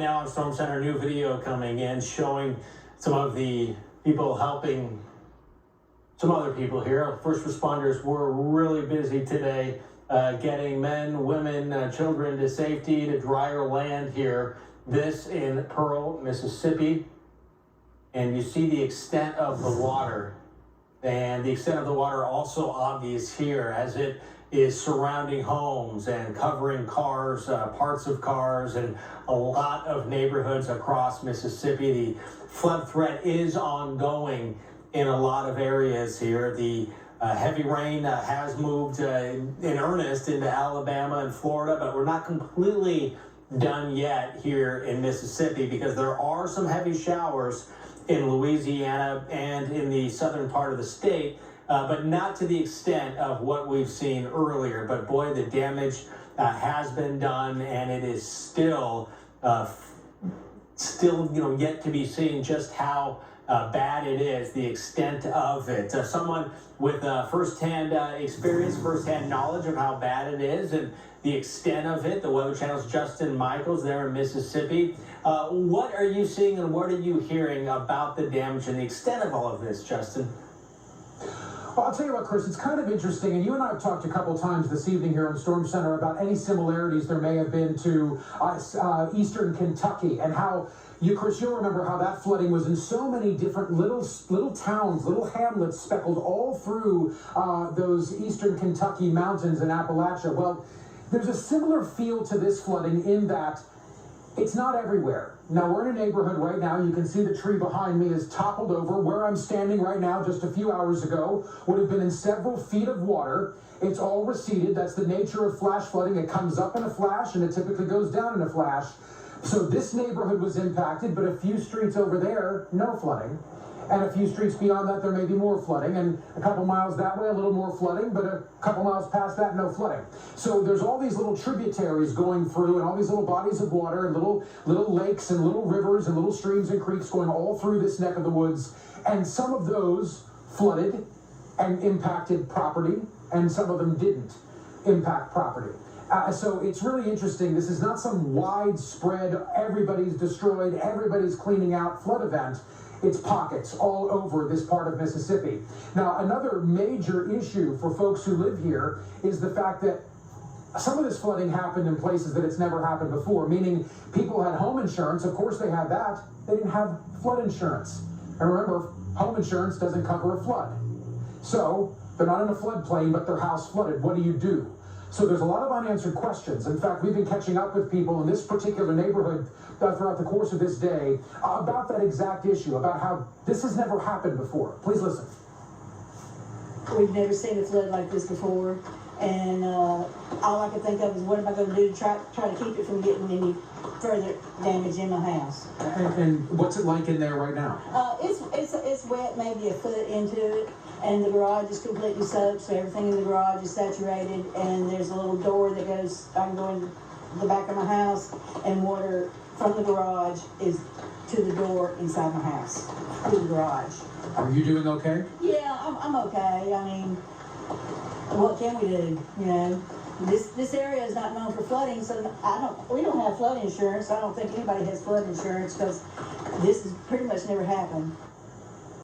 now on Storm Center, new video coming in showing some of the people helping some other people here. First responders were really busy today getting men, women, children to safety, to drier land here. This in Pearl, Mississippi. And you see the extent of the water. And the extent of the water also obvious here as it is surrounding homes and covering cars, parts of cars, and a lot of neighborhoods across Mississippi. The flood threat is ongoing in a lot of areas here. The heavy rain has moved in earnest into Alabama and Florida, but we're not completely done yet here in Mississippi because there are some heavy showers in Louisiana and in the southern part of the state, but not to the extent of what we've seen earlier. But boy, the damage has been done, and it is still yet to be seen just how bad it is, the extent of it. Someone with firsthand experience, firsthand knowledge of how bad it is and the extent of it, the Weather Channel's Justin Michaels there in Mississippi. What are you seeing and what are you hearing about the damage and the extent of all of this, Justin? Well, I'll tell you what, Chris, it's kind of interesting, and you and I have talked a couple times this evening here on Storm Center about any similarities there may have been to eastern Kentucky and how Chris, you'll remember how that flooding was in so many different little towns, little hamlets speckled all through those eastern Kentucky mountains in Appalachia. Well, there's a similar feel to this flooding in that it's not everywhere. Now, we're in a neighborhood right now. You can see the tree behind me is toppled over. Where I'm standing right now, just a few hours ago, would have been in several feet of water. It's all receded. That's the nature of flash flooding. It comes up in a flash, and it typically goes down in a flash. So this neighborhood was impacted, but a few streets over there, no flooding. And a few streets beyond that, there may be more flooding. And a couple miles that way, a little more flooding, but a couple miles past that, no flooding. So there's all these little tributaries going through and all these little bodies of water and little lakes and little rivers and little streams and creeks going all through this neck of the woods. And some of those flooded and impacted property, and some of them didn't impact property. So it's really interesting. This is not some widespread, everybody's destroyed, everybody's cleaning out flood event. It's pockets all over this part of Mississippi. Now, another major issue for folks who live here is the fact that some of this flooding happened in places that it's never happened before, meaning people had home insurance. Of course they had that. They didn't have flood insurance. And remember, home insurance doesn't cover a flood. So they're not in a floodplain, but their house flooded. What do you do? So there's a lot of unanswered questions. In fact, we've been catching up with people in this particular neighborhood throughout the course of this day about that exact issue, about how this has never happened before. Please listen. We've never seen a flood like this before, and all I could think of is what am I going to do to try to keep it from getting any further damage in my house. And what's it like in there right now? It's wet, maybe a foot into it, and the garage is completely soaked, so everything in the garage is saturated, and there's a little door that goes, I can go in the back of my house, and water from the garage is to the door inside my house, to the garage. Are you doing okay? Yeah, I'm okay. I mean, what can we do, you know? This area is not known for flooding, so we don't have flood insurance. I don't think anybody has flood insurance because this has pretty much never happened.